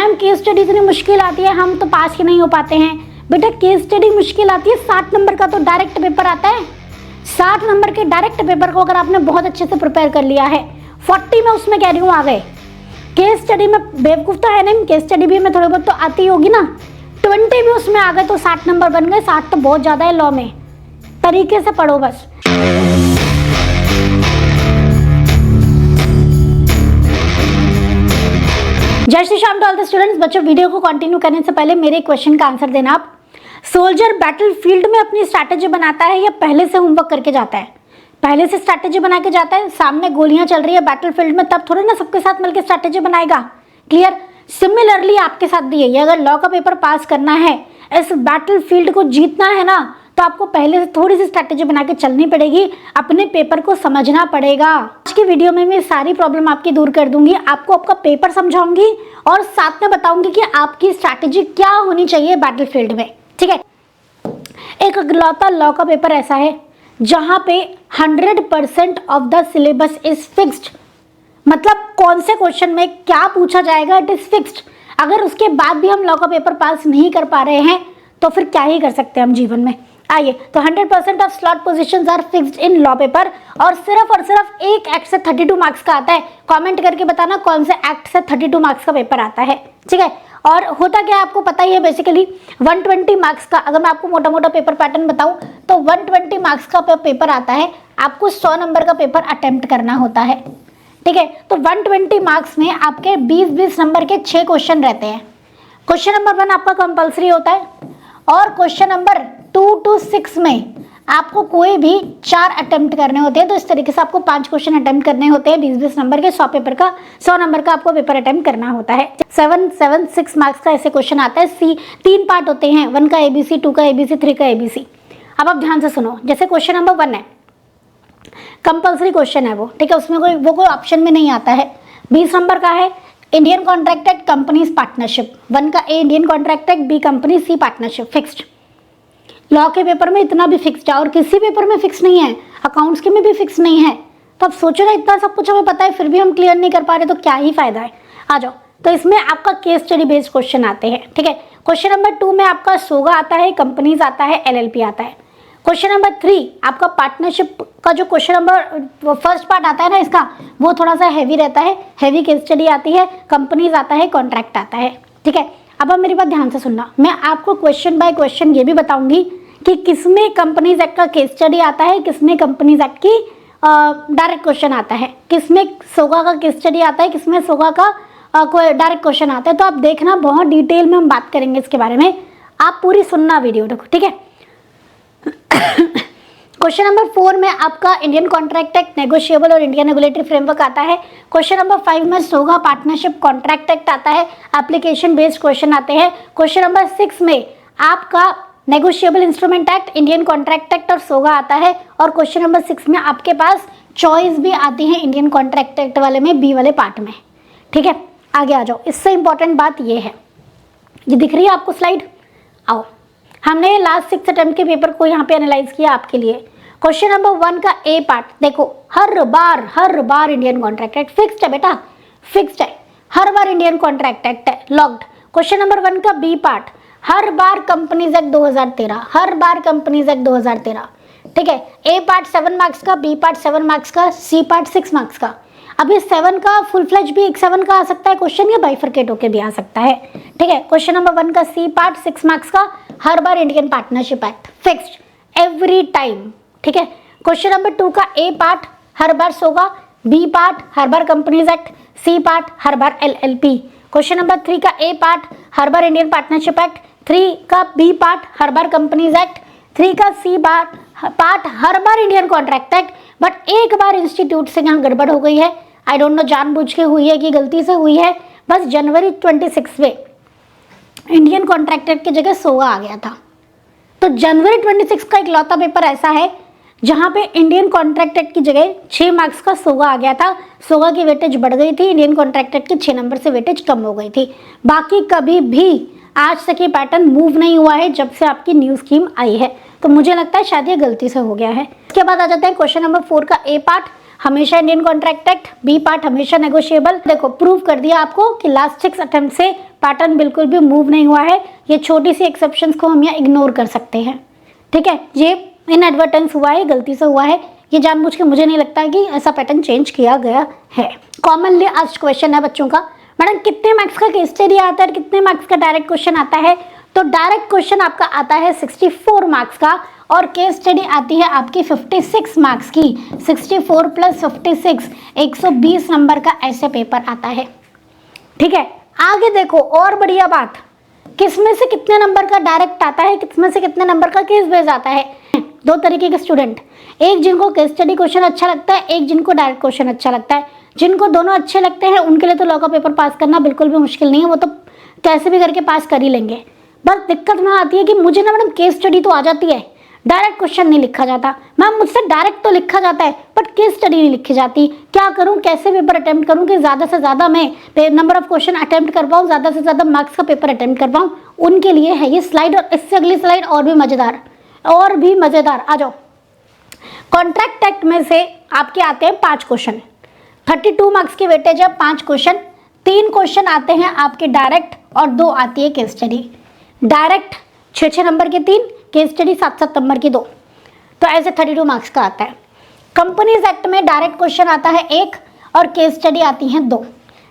Ma'am case study इतनी मुश्किल आती है, हम तो पास ही नहीं हो पाते हैं। बेटा केस स्टडी मुश्किल आती है, 60 नंबर का तो डायरेक्ट पेपर आता है। 60 नंबर के डायरेक्ट पेपर को अगर आपने बहुत अच्छे से प्रिपेयर कर लिया है, 40 में उसमें कह रही हूँ आ गए। केस स्टडी में बेवकूफ़ तो है नहीं, केस स्टडी भी हमें थोड़ी बहुत तो आती होगी ना। 20 भी उसमें आ गए तो 60 नंबर बन गए। 60 तो बहुत ज़्यादा है लॉ में। तरीके से पढ़ो बस। जय Shri Shyam to all the students. बच्चों वीडियो को कंटिन्यू करने से पहले मेरे क्वेश्चन का आंसर देना आप। सोल्जर बैटलफील्ड में अपनी स्ट्रैटेजी बनाता है या पहले से होमवर्क करके जाता है? पहले से स्ट्रैटेजी बना के जाता है। सामने गोलियां चल रही है बैटलफील्ड में, तब थोड़ा ना सबके साथ मिलकर स्ट्रैटेजी बनाएगा। क्लियर? सिमिलरली आपके साथ भी यही, अगर लॉ का पेपर पास करना है, इस बैटलफील्ड को जीतना है ना, तो आपको पहले से थोड़ी सी स्ट्रैटेजी बना के चलनी पड़ेगी, अपने पेपर को समझना पड़ेगा। आज की वीडियो में मैं सारी प्रॉब्लम आपकी दूर कर दूंगी, आपको आपका पेपर समझाऊंगी और साथ में बताऊंगी कि आपकी स्ट्रैटेजी क्या होनी चाहिए बैटलफील्ड में। ठीक है? एक इकलौता लॉ का पेपर ऐसा है जहां पे 100% of the syllabus is fixed, मतलब कौन से क्वेश्चन में क्या पूछा जाएगा इट इज फिक्स्ड। अगर उसके बाद भी हम लॉ का पेपर पास नहीं कर पा रहे हैं तो फिर क्या ही कर सकते हैं हम जीवन में। आइए, तो 100% of slot positions are fixed in law paper और सिर्फ एक एक्ट से 32 मार्क्स का आता है। कमेंट करके बताना कौन से एक्ट से 32 मार्क्स का पेपर आता है। ठीक है? और होता क्या है आपको पता ही है, बेसिकली 120 मार्क्स का, अगर मैं आपको मोटा मोटा पेपर पैटर्न बताऊं तो 120 मार्क्स का पेपर आता है, आपको 100 नंबर का पेपर अटेम्प्ट करना होता है। ठीक है? तो 120 मार्क्स में आपके 20-20 नंबर के 6 क्वेश्चन रहते हैं। क्वेश्चन नंबर 1 आपका कंपल्सरी होता है और क्वेश्चन नंबर 2 to 6 में आपको कोई भी 4 अटेम्प्ट करने होते हैं। तो इस तरीके से आपको 5 क्वेश्चन अटेम्प्ट करने होते हैं 20-20 नंबर के। 100 पेपर का 100 नंबर का आपको पेपर अटेम्प्ट करना होता है। 6 मार्क्स का ऐसे क्वेश्चन आता है। 3 पार्ट होते हैं, 1 का ABC, 2 का ABC, 3 का ABC। अब आप ध्यान से सुनो। जैसे क्वेश्चन नंबर 1 है, कंपल्सरी क्वेश्चन है वो, ठीक है, उसमें कोई ऑप्शन में नहीं आता है। 20 नंबर का है, Indian contract act companies partnership. 1 का A Indian contract act, B company, C partnership. Fixed. Law के पेपर में इतना भी फिक्स्ड है और किसी पेपर में फिक्स नहीं है, अकाउंट्स के में भी फिक्स नहीं है। तो अब सोचो ना, इतना सब कुछ हमें पता है फिर भी हम क्लियर नहीं कर पा रहे तो क्या ही फायदा है। आ जाओ, तो इसमें आपका केस स्टडी बेस्ड क्वेश्चन आते हैं। ठीक है? क्वेश्चन नंबर 2 में आपका सोगा आता है, कंपनीज आता है, LLP आता है। क्वेश्चन नंबर 3 आपका पार्टनरशिप का जो क्वेश्चन नंबर फर्स्ट पार्ट आता है ना इसका, वो थोड़ा सा हैवी रहता है, हैवी केस स्टडी आती है, कंपनीज आता है, कॉन्ट्रैक्ट आता है। ठीक है? अब आप मेरी बात ध्यान से सुनना, मैं आपको क्वेश्चन बाय क्वेश्चन ये भी बताऊंगी कि किसमें कंपनीज एक्ट का केस स्टडी आता है, किसमें कंपनीज एक्ट की डायरेक्ट क्वेश्चन आता है, किसमें सोगा का केस स्टडी आता है, किसमें सोगा का डायरेक्ट क्वेश्चन आता है। तो आप देखना, बहुत डिटेल में हम बात करेंगे इसके बारे में, आप पूरी सुनना वीडियो देखो। ठीक है? क्वेश्चन नंबर 4 में आपका इंडियन कॉन्ट्रैक्ट एक्ट, नेगोशिएबल और इंडियन रेगुलेटरी फ्रेमवर्क आता है। क्वेश्चन नंबर 5 में सोगा पार्टनरशिप कॉन्ट्रैक्ट एक्ट आता है, एप्लीकेशन बेस्ड क्वेश्चन आते हैं। क्वेश्चन नंबर 6 में आपका negotiable instrument act, Indian contract act और सोगा आता है। और क्वेश्चन नंबर 6 में आपके पास चॉइस भी आती है इंडियन कॉन्ट्रैक्ट एक्ट वाले में, बी वाले पार्ट में। ठीक है? आगे आ जाओ। इससे इंपॉर्टेंट बात ये है, ये दिख रही है आपको स्लाइड? आओ, हमने लास्ट 6 अटेम्प्ट के पेपर को यहाँ पे एनालाइज किया आपके लिए। क्वेश्चन नंबर 1 का ए पार्ट देखो, हर बार इंडियन कॉन्ट्रैक्ट एक्ट फिक्स्ड है बेटा, फिक्स्ड है, हर बार इंडियन कॉन्ट्रैक्ट एक्ट है, लॉक्ड। क्वेश्चन नंबर 1 का बी पार्ट, हर बार कंपनीज एक्ट 2013, हर बार कंपनीज एक्ट 2013। ठीक है? ए पार्ट 7 मार्क्स का, बी पार्ट 7 मार्क्स का, सी पार्ट 6 मार्क्स का। अब ये 7 का फुल फ्लेज भी एक 7 का आ सकता है क्वेश्चन, या बाइफरकेट होके भी आ सकता है। ठीक है? क्वेश्चन नंबर 1 का सी पार्ट 6 मार्क्स का, हर बार Indian partnership act, fixed every time. ठीक है? क्वेश्चन नंबर 2 का ए पार्ट, हर बार सोगा, बी पार्ट हर बार कंपनीज एक्ट, सी पार्ट हर बार LLP। क्वेश्चन नंबर 3 का ए पार्ट, हर बार इंडियन पार्टनरशिप एक्ट, 3 का बी पार्ट हर बार कंपनीज एक्ट, 3 का सी पार्ट हर बार इंडियन कॉन्ट्रैक्ट एक्ट। बट एक बार इंस्टीट्यूट से यहाँ गड़बड़ हो गई है, आई डोंट नो जानबूझ के हुई है कि गलती से हुई है, बस जनवरी 26 में इंडियन कॉन्ट्रैक्ट एक्ट की जगह सोगा आ गया था। तो जनवरी 26 का इकलौता पेपर ऐसा है जहां पे इंडियन कॉन्ट्रैक्ट एक्ट की जगह 6 मार्क्स का सोगा आ गया था। सोगा की वेटेज बढ़ गई थी, इंडियन कॉन्ट्रैक्ट एक्ट की 6 नंबर से वेटेज कम हो गई थी। बाकी कभी भी आज तक ये पैटर्न मूव नहीं हुआ है जब से आपकी न्यू स्कीम आई है। तो मुझे लगता है शायद ये गलती से हो गया है। इसके बाद आ जाते हैं क्वेश्चन नंबर 4 का ए पार्ट, हमेशा Indian contract act, B part हमेशा नेगोशिएबल। देखो प्रूव कर दिया आपको कि लास्ट 6 अटेम्प्ट से पैटर्न बिल्कुल भी मूव नहीं हुआ है। ये छोटी सी एक्सेप्शंस को हम यहाँ इग्नोर कर सकते हैं, ठीक है। ये इनएडवर्टेंस हुआ है, गलती से हुआ है, ये जानबूझ के मुझे नहीं लगता कि ऐसा पैटर्न चेंज किया गया है। कॉमनली आस्क्ड क्वेश्चन है बच्चों का, मैडम कितने मार्क्स का केस स्टडी आता है, कितने मार्क्स का डायरेक्ट क्वेश्चन आता है? तो डायरेक्ट क्वेश्चन आपका आता है 64 मार्क्स का और केस स्टडी आती है आपकी 56 मार्क्स की। 64 प्लस 56 120 नंबर का ऐसे पेपर आता है, ठीक है। आगे देखो और बढ़िया बात, किसमें से कितने नंबर का डायरेक्ट आता है, किसमें से कितने नंबर का केस बेस्ड आता है। दो तरीके के स्टूडेंट, एक जिनको केस स्टडी क्वेश्चन अच्छा लगता है, एक जिनको डायरेक्ट क्वेश्चन अच्छा लगता है। जिनको दोनों अच्छे लगते हैं उनके लिए तो लॉ का पेपर पास करना बिल्कुल भी मुश्किल नहीं है, वो तो कैसे भी करके पास कर ही लेंगे। बस दिक्कत में आती है कि मुझे ना मैडम केस स्टडी तो आ जाती है, डायरेक्ट क्वेश्चन नहीं लिखा जाता। मैम मुझसे डायरेक्ट तो लिखा जाता है बट केस स्टडी नहीं लिखी जाती, क्या करूं, कैसे पेपर अटेम्प्ट करूं कि ज़्यादा से ज़्यादा मैं नंबर ऑफ क्वेश्चन अटेम्प्ट कर पाऊँ, ज़्यादा से ज़्यादा मार्क्स का पेपर अटेम्प्ट कर पाऊँ। उनके लिए है ये स्लाइड। और इससे अगली स्लाइड और भी मज़ेदार, और भी मज़ेदार। आ जाओ, कॉन्ट्रैक्ट एक्ट में से आपके आते हैं 5 क्वेश्चन, 32 मार्क्स की वेटेज है, 5 क्वेश्चन। 3 क्वेश्चन आते हैं आपके डायरेक्ट और 2 आती है केस स्टडी। डायरेक्ट 6-6 नंबर के 3, केस स्टडी 7-7 नंबर की 2, तो ऐसे 32 मार्क्स का आता है। कंपनीज एक्ट में डायरेक्ट क्वेश्चन आता है 1 और केस स्टडी आती हैं 2,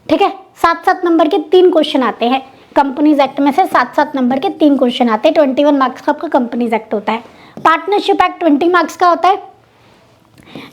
ठीक है। 7-7 नंबर के 3 क्वेश्चन आते हैं कंपनीज एक्ट में से, 7-7 नंबर के 3 क्वेश्चन आते हैं। 21 मार्क्स का आपका कंपनीज एक्ट होता है। पार्टनरशिप एक्ट 20 मार्क्स का होता है।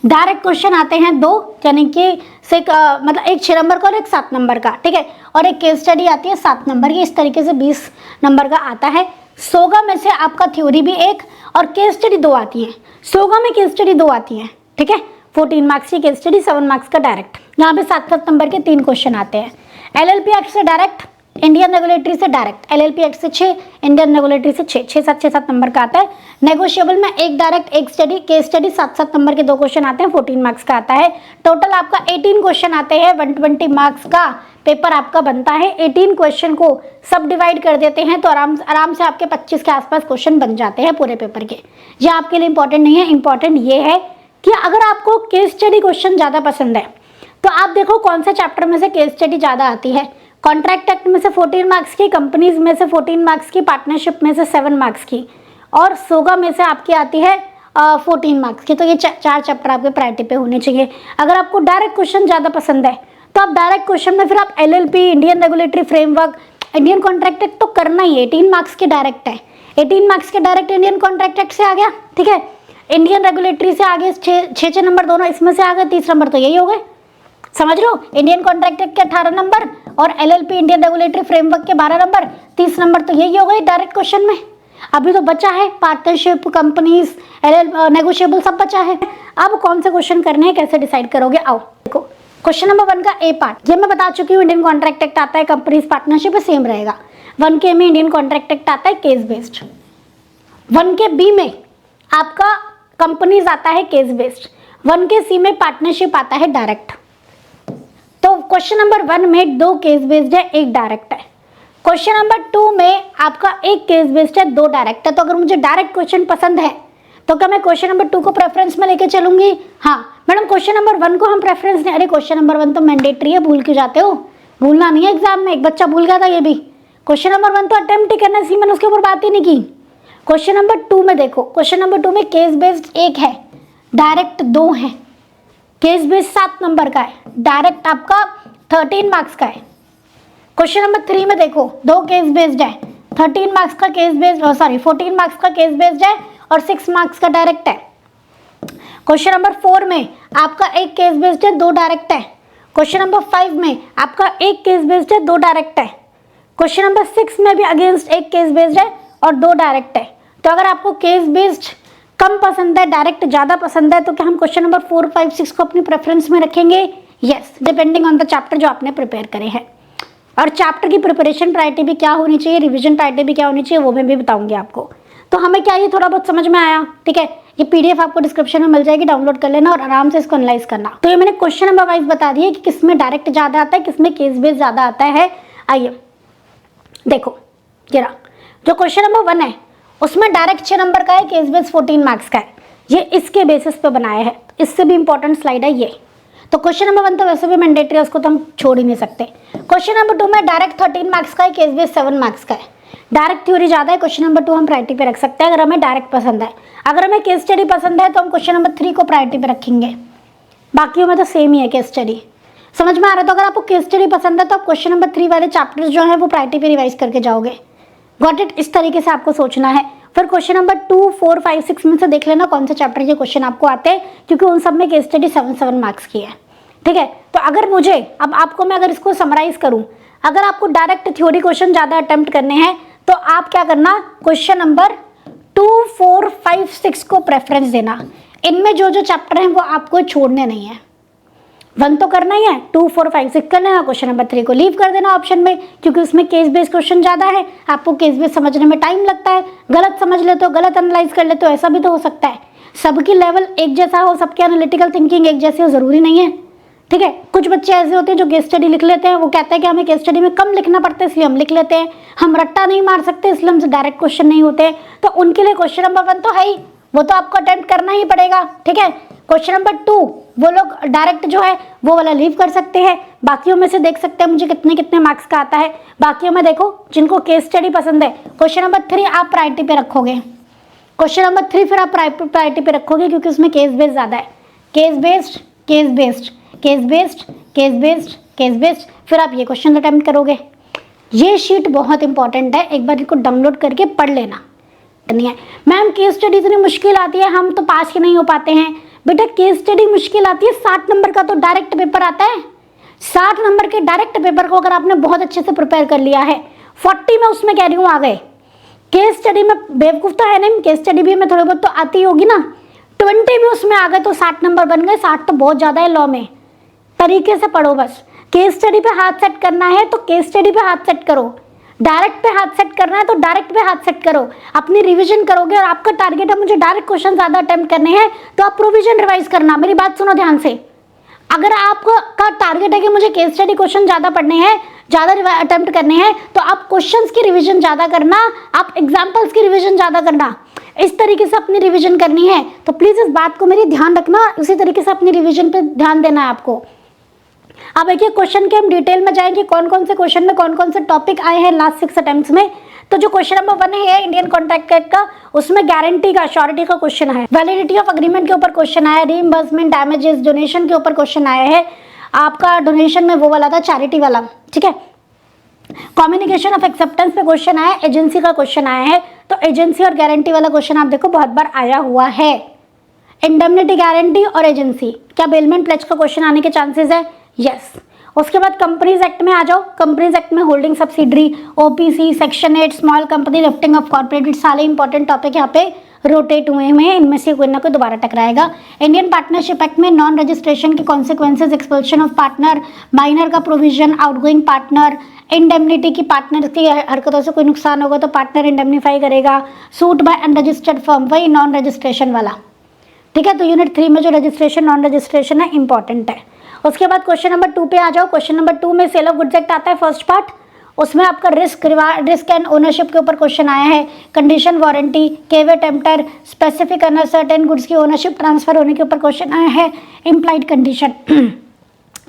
डायरेक्ट क्वेश्चन आते हैं 2, यानी कि मतलब एक 6 नंबर का और एक 7 नंबर का, ठीक है। और एक केस स्टडी आती है 7 नंबर की। इस तरीके से 20 नंबर का आता है। सोगा में से आपका थ्योरी भी 1 और केस स्टडी 2 आती है। सोगा में केस स्टडी 2 आती है, ठीक है। 14 मार्क्स की केस स्टडी, 7 मार्क्स का डायरेक्ट। यहाँ पे 7-7 नंबर के 3 क्वेश्चन आते हैं। एलएलपी एक्ट से डायरेक्ट, इंडियन रेगुलेटरी से डायरेक्ट। एलएलपी एक्ट से 6, इंडियन रेगुलेटरी से 6-7 नंबर का आता है। नेगोशिएबल में 1 direct 1 study, case study 7-7 number के 2 क्वेश्चन आते हैं, 14 मार्क्स का आता है। टोटल आपका 18 क्वेश्चन आते हैं, 120 मार्क्स का पेपर आपका बनता है। 18 क्वेश्चन को सब डिवाइड कर देते हैं तो आराम से आपके 25 के आसपास क्वेश्चन बन जाते हैं पूरे पेपर के। ये आपके लिए इंपॉर्टेंट नहीं है, इंपॉर्टेंट ये है कि अगर आपको केस स्टडी क्वेश्चन ज़्यादा पसंद है तो आप देखो कौन सा चैप्टर में से केस स्टडी ज़्यादा आती है। कॉन्ट्रैक्ट एक्ट में से 14 मार्क्स की, कंपनीज में से 14 मार्क्स की, पार्टनरशिप में से 7 मार्क्स की, और सोगा में से आपकी आती है 14 मार्क्स की। तो ये 4 चैप्टर आपके प्रायोरिटी पे होने चाहिए। अगर आपको डायरेक्ट क्वेश्चन ज़्यादा पसंद है तो आप डायरेक्ट क्वेश्चन में फिर आप LLP, Indian regulatory framework, Indian contract act तो करना ही है। 18 मार्क्स के डायरेक्ट है, 18 मार्क्स के डायरेक्ट इंडियन कॉन्ट्रैक्ट एक्ट से आ गया, ठीक है। इंडियन रेगुलेटरी से आगे 6-6 नंबर दोनों इसमें से आ गए, 30 नंबर तो यही हो गए, समझ लो। इंडियन कॉन्ट्रैक्ट एक्ट के 18 नंबर और एलएलपी, इंडियन रेगुलेटरी फ्रेमवर्क के 12 नंबर, 30 नंबर तो यही हो गए डायरेक्ट क्वेश्चन में। अभी तो बचा है पार्टनरशिप, कंपनीज, नेगोशिएबल सब बचा है। अब कौन से क्वेश्चन करने हैं, कैसे डिसाइड करोगे? आओ देखो, क्वेश्चन नंबर 1 का ए पार्ट, ये मैं बता चुकी हूँ। इंडियन कॉन्ट्रैक्ट एक्ट आता है, कंपनीज, पार्टनरशिप सेम रहेगा। 1 के में इंडियन कॉन्ट्रैक्ट एक्ट आता है केस बेस्ड। 1 के बी में आपका कंपनीज आता है केस बेस्ड। 1 के सी में पार्टनरशिप आता है डायरेक्ट। तो क्वेश्चन नंबर 1 में 2 केस बेस्ड है, 1 डायरेक्ट है। क्वेश्चन नंबर 2 में आपका 1 केस बेस्ड है, 2 डायरेक्ट है। तो अगर मुझे डायरेक्ट क्वेश्चन पसंद है तो क्या मैं क्वेश्चन नंबर 2 को प्रेफरेंस में लेके चलूंगी? हाँ मैडम, क्वेश्चन नंबर 1 को हम प्रेफरेंस नहीं, अरे क्वेश्चन नंबर 1 तो मैंडेटरी है, भूल क्यों जाते हो? भूलना नहीं है एग्जाम में, एक बच्चा भूल गया था ये भी। क्वेश्चन नंबर 1 तो अटेम्प्ट ही करना सी, मैंने उसके ऊपर बात ही नहीं की। क्वेश्चन नंबर 2 में देखो, क्वेश्चन नंबर 2 में केस बेस्ड 1 है, डायरेक्ट 2 है। केस बेस्ड 7 नंबर का है, डायरेक्ट आपका 13 मार्क्स का है। क्वेश्चन नंबर 3 में देखो, 2 केस बेस्ड है, 13 मार्क्स का केस बेस्ड, 14 मार्क्स का केस बेस्ड है और 6 मार्क्स का डायरेक्ट है। क्वेश्चन नंबर 4 में आपका 1 केस बेस्ड है, 2 डायरेक्ट है। क्वेश्चन नंबर 5 में आपका 1 केस बेस्ड है, 2 डायरेक्ट है। क्वेश्चन नंबर 6 में भी अगेंस्ट 1 केस बेस्ड है और 2 डायरेक्ट है। तो अगर आपको केस बेस्ड कम पसंद है, डायरेक्ट ज़्यादा पसंद है, तो क्या हम क्वेश्चन नंबर 4, 5, 6 को अपनी प्रेफरेंस में रखेंगे? Yes, depending on the chapter जो आपने प्रिपेयर करे हैं। और चैप्टर की प्रिपरेशन प्रायोरिटी भी क्या होनी चाहिए, रिवीजन प्रायोरिटी भी क्या होनी चाहिए, वो मैं भी बताऊंगी आपको। तो हमें क्या ये थोड़ा बहुत समझ में आया? ठीक है, ये पीडीएफ आपको डिस्क्रिप्शन में मिल जाएगी, डाउनलोड कर लेना और आराम से इसको एनालाइज करना। तो ये मैंने क्वेश्चन नंबर वाइज बता दिया कि किसमें डायरेक्ट ज़्यादा आता है, किसमें केस बेस्ड ज़्यादा आता है। आइए देखो, ये रहा जो क्वेश्चन नंबर 1 है, उसमें डायरेक्ट 6 नंबर का है, केस बेस्ड 14 मार्क्स का है। ये इसके बेसिस पे बनाया है, इससे भी इंपॉर्टेंट स्लाइड है ये। तो क्वेश्चन नंबर 1 तो वैसे भी मैंडेटरी है, उसको तो हम छोड़ ही नहीं सकते। क्वेश्चन नंबर 2 में डायरेक्ट 13 मार्क्स का है, केस बेस्ड 7 मार्क्स का है। डायरेक्ट थ्योरी ज़्यादा है, क्वेश्चन नंबर 2 हम प्रायोरिटी पे रख सकते हैं अगर हमें डायरेक्ट पसंद है। अगर हमें केस स्टडी पसंद है तो हम क्वेश्चन नंबर 3 को प्रायोरिटी पे रखेंगे, बाकियों में तो सेम ही है केस स्टडी। समझ में आ रहा है? तो अगर आपको केस स्टडी पसंद है तो आप क्वेश्चन नंबर 3 वाले चैप्टर्स जो है वो प्रायोरिटी पे रिवाइज करके जाओगे। Got it? इस तरीके से आपको सोचना है। फिर क्वेश्चन नंबर 2, 4, 5, 6 में से देख लेना कौन से चैप्टर के क्वेश्चन आपको आते हैं, क्योंकि उन सब में केस स्टडी 7 मार्क्स की है। ठीक है, तो अगर मुझे अब आपको मैं अगर इसको समराइज करूं, अगर आपको डायरेक्ट थ्योरी क्वेश्चन ज़्यादा अटेम्प्ट करने हैं तो आप क्या करना, क्वेश्चन नंबर 2, 4, 5, 6 को प्रेफरेंस देना। इनमें जो जो चैप्टर हैं वो आपको छोड़ने नहीं है। 1 तो करना ही है, 2, 4, 5, 6 करना है, क्वेश्चन नंबर 3 को लीव कर देना ऑप्शन में, क्योंकि उसमें केस बेस्ड क्वेश्चन ज़्यादा है। आपको केस बेस्ड समझने में टाइम लगता है, गलत समझ ले तो गलत एनालाइज कर ले तो ऐसा भी तो हो सकता है। सबकी लेवल एक जैसा हो, सबकी एनालिटिकल थिंकिंग एक जैसी हो, ज़रूरी नहीं है। ठीक है, कुछ बच्चे ऐसे होते हैं जो केस स्टडी लिख लेते हैं, वो कहते हैं कि हमें केस स्टडी में कम लिखना पड़ता है इसलिए हम लिख लेते हैं, हम रट्टा नहीं मार सकते इसलिए हमसे डायरेक्ट क्वेश्चन नहीं होते। तो उनके लिए क्वेश्चन नंबर 1 तो है ही, वो तो आपको अटेम्प्ट करना ही पड़ेगा। ठीक है, क्वेश्चन नंबर 2 वो लोग डायरेक्ट जो है वो वाला लीव कर सकते हैं। बाकियों में से देख सकते हैं मुझे कितने कितने मार्क्स का आता है। बाकियों में देखो जिनको केस स्टडी पसंद है, क्वेश्चन नंबर 3 आप प्रायोरिटी पे रखोगे। क्वेश्चन नंबर 3 फिर आप प्रायोरिटी पे रखोगे क्योंकि उसमें केस बेस्ड ज़्यादा है। Case based, case based, case based, case based, case based, फिर आप ये क्वेश्चन अटेम्प्ट करोगे। ये शीट बहुत इंपॉर्टेंट है, एक बार इनको डाउनलोड करके पढ़ लेना। नहीं है मैम केस स्टडी इतनी मुश्किल आती है, हम तो पास ही नहीं हो पाते हैं। बेटा केस स्टडी मुश्किल आती है, 60 नंबर का तो डायरेक्ट पेपर आता है। 60 नंबर के डायरेक्ट पेपर को अगर आपने बहुत अच्छे से प्रिपेयर कर लिया है, 40 में उसमें कह रही हूँ आ गए। केस स्टडी में बेवकूफ़ तो है नहीं, केस स्टडी भी हमें थोड़ी बहुत तो आती होगी ना। 20 भी उसमें आ गए तो 60 नंबर बन गए। 60 तो बहुत ज़्यादा है लॉ में। तरीके से पढ़ो बस। केस स्टडी पे हाथ सेट करना है तो केस स्टडी पे हाथ सेट करो, डायरेक्ट पे हाथ सेट करना है तो डायरेक्ट पे हाथ सेट करो। अपनी रिवीजन करोगे और आपका टारगेट है मुझे डायरेक्ट क्वेश्चन ज़्यादा अटेम्प्ट करने हैं तो आप प्रोविजन रिवाइज करना। मेरी बात सुनो ध्यान से। अगर आपका टारगेट है कि मुझे केस स्टडी क्वेश्चन ज़्यादा पढ़ने हैं, ज़्यादा अटेम्प्ट करने हैं, तो आप क्वेश्चंस की रिवीजन ज़्यादा करना, आप एग्जाम्पल्स की रिवीजन ज़्यादा करना। इस तरीके से अपनी रिवीजन करनी है। तो प्लीज़ इस बात को मेरी ध्यान रखना, उसी तरीके से अपनी रिवीजन पे ध्यान देना है आपको। अब एक एक क्वेश्चन के हम डिटेल में जाएंगे, कौन कौन से क्वेश्चन में कौन कौन से टॉपिक आए हैं लास्ट 6 अटेम्प्ट्स में। तो जो क्वेश्चन नंबर 1 है इंडियन कॉन्ट्रैक्ट एक्ट का, उसमें गारंटी का, श्योरिटी का क्वेश्चन है, वैलिडिटी ऑफ एग्रीमेंट के ऊपर क्वेश्चन आया, रीइंबर्समेंट, डैमेजेस, डोनेशन के ऊपर क्वेश्चन आया है। आपका डोनेशन में वो वाला था चैरिटी वाला। ठीक है, कम्युनिकेशन ऑफ एक्सेप्टेंस पे क्वेश्चन आया, एजेंसी का क्वेश्चन आया है। तो एजेंसी और गारंटी वाला क्वेश्चन आप देखो बहुत बार आया हुआ है। इंडेमनिटी, गारंटी और एजेंसी, क्या बेलमेंट प्लेज का क्वेश्चन आने के चांसेस है? यस। उसके बाद कंपनीज एक्ट में आ जाओ। कंपनीज एक्ट में holding subsidiary, OPC, section 8, small company, lifting of corporate, सारे इंपॉर्टेंट टॉपिक यहाँ पे रोटेट हुए हैं। इनमें से कोई ना कोई दोबारा टकराएगा। इंडियन पार्टनरशिप एक्ट में नॉन रजिस्ट्रेशन की consequences, expulsion of partner, minor का प्रोविजन, आउटगोइंग पार्टनर, इंडेमनिटी की, पार्टनर की हरकतों से कोई नुकसान होगा तो पार्टनर इंडेमनीफाई करेगा, सूट बाय अनरजिस्टर्ड फर्म, वही नॉन रजिस्ट्रेशन वाला। ठीक है, तो यूनिट 3 में जो रजिस्ट्रेशन नॉन रजिस्ट्रेशन है इंपॉर्टेंट है। उसके बाद क्वेश्चन नंबर 2 पे आ जाओ। क्वेश्चन नंबर 2 में सेल ऑफ गुड्स एक्ट आता है, फर्स्ट पार्ट। उसमें आपका रिस्क एंड ओनरशिप के ऊपर क्वेश्चन आया है, कंडीशन वारंटी, केवे टेम्पटर, स्पेसिफिक अनसर्टेन गुड्स की ओनरशिप ट्रांसफर होने के ऊपर क्वेश्चन आया है, implied condition,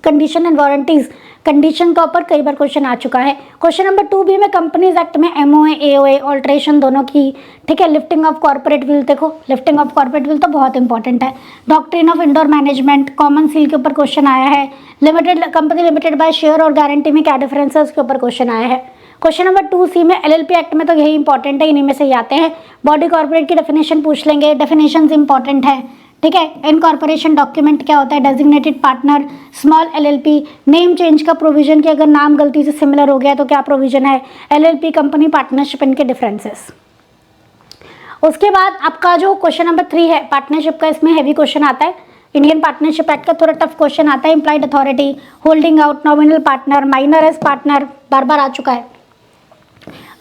condition and warranties, condition का ऊपर कई बार क्वेश्चन आ चुका है। क्वेश्चन नंबर 2 भी में कंपनीज एक्ट में एमओए, एओए, ऑल्ट्रेशन दोनों की। ठीक है, लिफ्टिंग ऑफ कॉर्पोरेट विल, देखो लिफ्टिंग ऑफ कॉर्पोरेट विल तो बहुत इंपॉर्टेंट है। Doctrine of indoor management, common seal के ऊपर क्वेश्चन आया है। Limited company limited by share और गारंटी में क्या डिफरेंस है उसके ऊपर क्वेश्चन आया है। क्वेश्चन नंबर 2C में एलएलपी एक्ट में तो यही इंपॉर्टेंट है, इन्हीं में से ही आते हैं। बॉडी कॉर्पोरेट की डेफिनेशन पूछ लेंगे, डेफिनेशंस इंपॉर्टेंट है। ठीक है, इनकॉर्पोरेशन डॉक्यूमेंट क्या होता है, designated partner, small LLP, name change का प्रोविजन कि अगर नाम गलती से सिमिलर हो गया तो क्या प्रोविजन है, एलएलपी, कंपनी, पार्टनरशिप, इनके डिफरेंसेस। उसके बाद आपका जो क्वेश्चन नंबर 3 है पार्टनरशिप का, इसमें हैवी क्वेश्चन आता है। इंडियन पार्टनरशिप एक्ट का थोड़ा टफ क्वेश्चन आता है। Implied authority, holding out, nominal partner, minor as partner, बार बार आ चुका है।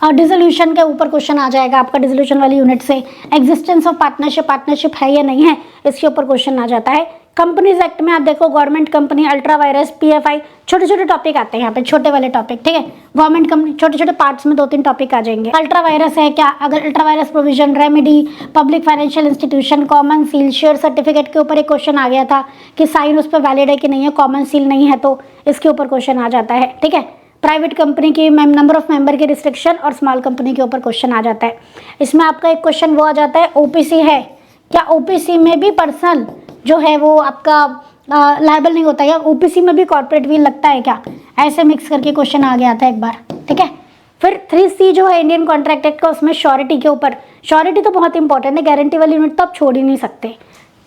और डिसोल्यूशन के ऊपर क्वेश्चन आ जाएगा आपका, डिसोल्यूशन वाली यूनिट से। एग्जिस्टेंस ऑफ पार्टनरशिप, पार्टनरशिप है या नहीं है इसके ऊपर क्वेश्चन आ जाता है। कंपनीज एक्ट में आप देखो government company, ultra vires, PFI, छोटे छोटे टॉपिक आते हैं यहाँ पे, छोटे वाले टॉपिक, ठीक है। गवर्नमेंट कंपनी छोटे छोटे पार्ट्स में 2-3 टॉपिक आ जाएंगे। अल्ट्रा वायरस है क्या, अगर ultra vires provision, remedy, public financial institution, common seal, share certificate के ऊपर एक क्वेश्चन आ गया था कि साइन उस पर वैलिड है कि नहीं है, कॉमन सील नहीं है तो इसके ऊपर क्वेश्चन आ जाता है, ठीक है। प्राइवेट कंपनी की नंबर ऑफ मेंबर की रिस्ट्रिक्शन और स्मॉल कंपनी के ऊपर क्वेश्चन आ जाता है। इसमें आपका एक क्वेश्चन वो आ जाता है, ओपीसी है क्या, ओपीसी में भी पर्सन जो है वो आपका लायबल नहीं होता है, या ओपीसी में भी कॉर्पोरेट व्हील लगता है क्या, ऐसे मिक्स करके क्वेश्चन आ गया था एक बार, ठीक है। फिर 3C जो है इंडियन कॉन्ट्रैक्ट एक्ट का, उसमें श्योरिटी के ऊपर, श्योरिटी तो बहुत इंपॉर्टेंट है, गारंटी वाली यूनिट तो आप छोड़ ही नहीं सकते,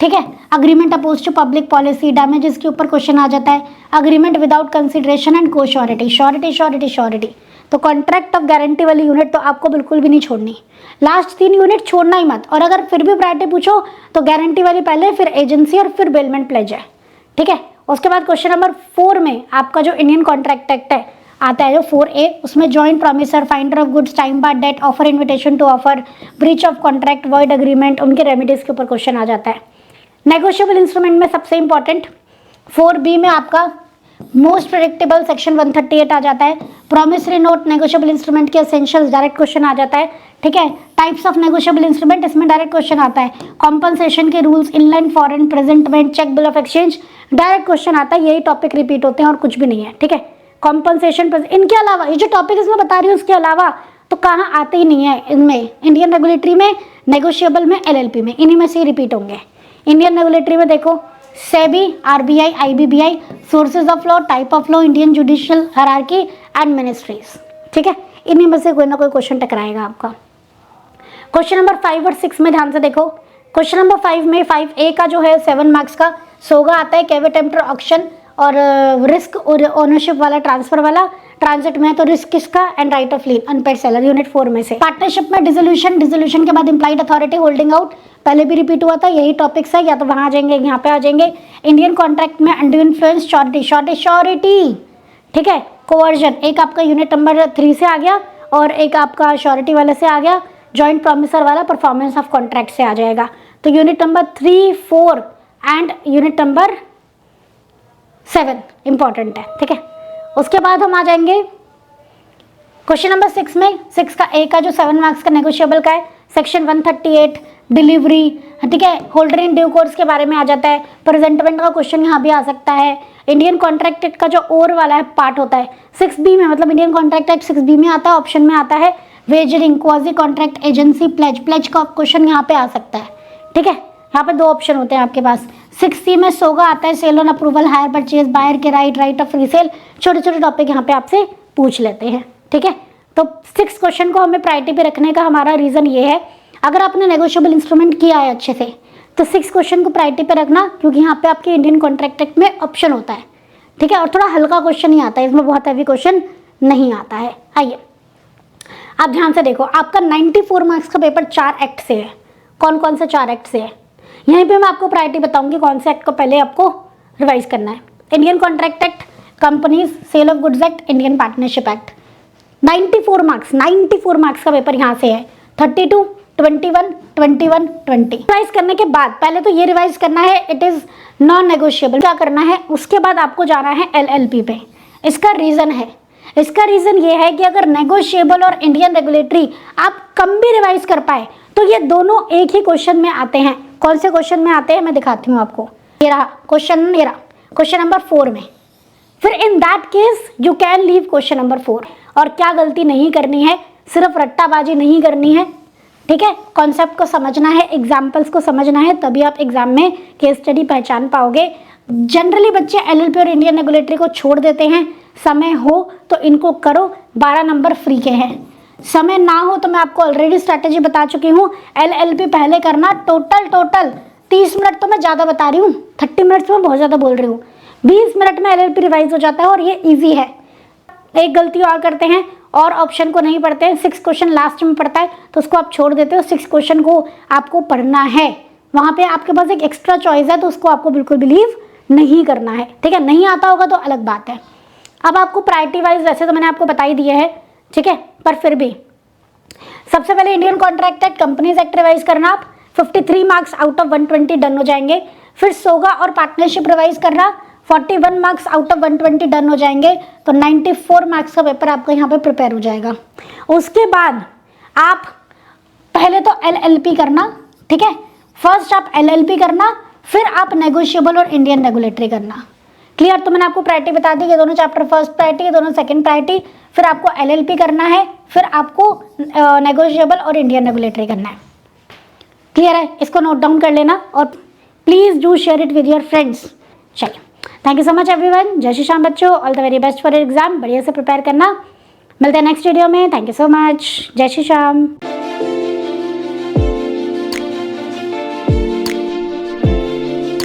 ठीक है। Agreement oppose to public policy, damages के ऊपर क्वेश्चन आ जाता है। अग्रीमेंट विदाउट कंसिडरेशन एंड को श्योरिटी, श्योरिटी श्योरिटी श्योरिटी, तो कॉन्ट्रैक्ट ऑफ गारंटी वाली यूनिट तो आपको बिल्कुल भी नहीं छोड़नी, लास्ट 3 यूनिट छोड़ना ही मत। और अगर फिर भी प्रायोरिटी पूछो तो गारंटी वाली पहले, फिर एजेंसी और फिर बेलमेंट प्लेज है, ठीक है। उसके बाद क्वेश्चन नंबर 4 में आपका जो इंडियन कॉन्ट्रैक्ट एक्ट है आता है जो 4A, उसमें joint promisor, finder of goods, time bar debt, offer invitation to offer, breach of contract, void agreement, उनके रेमेडीज के ऊपर क्वेश्चन आ जाता है। नेगोशिएबल इंस्ट्रूमेंट में सबसे इंपॉर्टेंट 4B में आपका मोस्ट प्रेडिक्टेबल सेक्शन 138 आ जाता है। प्रॉमिसरी नोट, नेगोशिएबल इंस्ट्रूमेंट के एसेंशियल्स, डायरेक्ट क्वेश्चन आ जाता है, ठीक है। टाइप्स ऑफ नेगोशिएबल इंस्ट्रूमेंट, इसमें डायरेक्ट क्वेश्चन आता है। कॉम्पनसेशन के rules, inland foreign, presentment, cheque bill of exchange, direct question आता है, यही टॉपिक रिपीट होते हैं और कुछ भी नहीं है, ठीक है। कॉम्पनसेशन, इनके अलावा ये जो टॉपिक इसमें बता रही हूँ उसके अलावा तो कहाँ आते ही नहीं है इनमें, इंडियन रेगुलेटरी में, नेगोशिएबल में, LLP में, इन्हीं में से रिपीट होंगे। इंडियन रेगुलेटरी में देखो SEBI, RBI, IBBI, sources of law, type of law, Indian judicial hierarchy and ministries, ठीक है। इन्हीं में से कोई ना कोई क्वेश्चन टकराएगा आपका। क्वेश्चन नंबर 5 और 6 में ध्यान से देखो। क्वेश्चन नंबर 5 में 5A का जो है 7 मार्क्स का सोगा आता है, कैवे टेम्पर ऑक्शन और रिस्क और ओनरशिप वाला, ट्रांसफर वाला, ट्रांजिट में तो रिस्क किसका, and right of lien, unpaid seller, unit 4 में से। पार्टनरशिप में डिसोल्यूशन, डिसोल्यूशन के बाद इंप्लाइड अथॉरिटी, होल्डिंग आउट, पहले भी रिपीट हुआ था, यही टॉपिक्स है, या तो वहां आ जाएंगे यहाँ पे आ जाएंगे। इंडियन कॉन्ट्रैक्ट में under influence, surety, surety surety, ठीक है। कोवर्जन एक आपका यूनिट नंबर 3 से आ गया और एक आपका श्योरिटी वाले से आ गया, जॉइंट प्रॉमिसर वाला परफॉर्मेंस ऑफ कॉन्ट्रैक्ट से आ जाएगा। तो unit number 3, 4 and unit number 7 important है, ठीक है। उसके बाद हम आ जाएंगे क्वेश्चन नंबर 6 में। 6 का A का जो 7 मार्क्स का नेगोशिएबल का है, सेक्शन 138 डिलीवरी, ठीक है। होल्डर इन ड्यू कोर्स के बारे में आ जाता है। प्रेजेंटमेंट का क्वेश्चन यहाँ भी आ सकता है। इंडियन कॉन्ट्रैक्ट एक्ट का जो और वाला है पार्ट होता है 6B में, मतलब इंडियन कॉन्ट्रैक्ट एक्ट 6B में आता है, ऑप्शन में आता है wagering, quasi contract agency, pledge, pledge का क्वेश्चन यहाँ पे आ सकता है, ठीक है। यहाँ पे 2 ऑप्शन होते हैं आपके पास। 6C में सोगा आता है, sale on approval, hire purchase, buyer के राइट, राइट ऑफ रीसेल, छोटे छोटे टॉपिक यहाँ पे आपसे पूछ लेते हैं, ठीक है। तो 6 क्वेश्चन को हमें प्रायोरिटी पे रखने का हमारा रीजन ये है, अगर आपने नेगोशिएबल इंस्ट्रूमेंट किया है अच्छे से तो 6 क्वेश्चन को प्रायोरिटी पे रखना, क्योंकि यहाँ पे आपके इंडियन कॉन्ट्रैक्ट एक्ट में ऑप्शन होता है, ठीक है। और थोड़ा हल्का क्वेश्चन ही आता है, इसमें बहुत हैवी क्वेश्चन नहीं आता है। आइए आप ध्यान से देखो, आपका 94 मार्क्स का पेपर 4 एक्ट से है। कौन कौन से 4 एक्ट से है, यहीं पे मैं आपको प्रायोरिटी बताऊंगी कौन से एक्ट को पहले आपको रिवाइज करना है। Indian contract act, companies, sale of goods act, Indian partnership act. 94 marks का पेपर यहाँ से है। 32, 21, 21, 20 रिवाइज करने के बाद पहले तो ये रिवाइज करना है, इट इज नॉन नेगोशिएबल। क्या करना है, उसके बाद आपको जाना है LLP पे। इसका रीजन ये है कि अगर नेगोशिएबल और इंडियन रेगुलेटरी आप कम भी रिवाइज कर पाए तो ये दोनों एक ही क्वेश्चन में आते हैं। कौन से क्वेश्चन में आते हैं मैं दिखाती हूँ आपको। ये रहा क्वेश्चन नंबर 4 में। फिर in that case you can leave question number 4। और क्या गलती नहीं करनी है, सिर्फ रट्टाबाजी नहीं करनी है, ठीक है। कॉन्सेप्ट को समझना है, एग्जाम्पल्स को समझना है, तभी आप एग्जाम में केस स्टडी पहचान पाओगे। जनरली बच्चे LLP और इंडियन रेगुलेटरी को छोड़ देते हैं। समय हो तो इनको करो, 12 नंबर फ्री के हैं। समय ना हो तो मैं आपको ऑलरेडी स्ट्रैटेजी बता चुकी हूँ। LLP पहले करना, टोटल 30 मिनट तो मैं ज़्यादा बता रही हूँ, 30 मिनट से मैं बहुत ज़्यादा बोल रही हूँ। 20 मिनट में LLP रिवाइज हो जाता है और ये ईजी है। एक गलती और करते हैं और ऑप्शन को नहीं पढ़ते हैं। 6 क्वेश्चन लास्ट में पढ़ता है तो उसको आप छोड़ देते हो। 6 क्वेश्चन को आपको पढ़ना है, वहाँ पे आपके पास एक एक्स्ट्रा चॉइस है तो उसको आपको बिल्कुल बिलीव नहीं करना है, ठीक है। नहीं आता होगा तो अलग बात है। अब आपको प्रायोरिटी वाइज वैसे तो मैंने आपको बता ही दिया है, ठीक है, पर फिर भी सबसे पहले Indian contract act, companies act revise करना। आप 53 मार्क्स आउट ऑफ 120 डन हो जाएंगे। फिर सोगा और पार्टनरशिप रिवाइज करना, 41 मार्क्स आउट ऑफ 120 डन हो जाएंगे, तो 94 मार्क्स का पेपर आपका यहाँ पे प्रिपेयर हो जाएगा। उसके बाद आप पहले तो LLP करना, ठीक है, फर्स्ट आप LLP करना, फिर आप नेगोशिएबल और इंडियन रेगुलेटरी करना। क्लियर? तो मैंने आपको प्रायोरिटी बता दी, ये दोनों चैप्टर फर्स्ट प्रायोरिटी, ये दोनों सेकंड प्रायोरिटी, फिर आपको LLP करना है, फिर आपको नेगोशिएबल और इंडियन रेगुलेटरी करना है। क्लियर है? इसको नोट डाउन कर लेना और please do share it with your friends. चलिए, thank you so much everyone. जय श्री श्याम बच्चों, all the very best for exam, बढ़िया से प्रिपेयर करना। मिलते हैं नेक्स्ट वीडियो में। Thank you so much. जय श्री श्याम।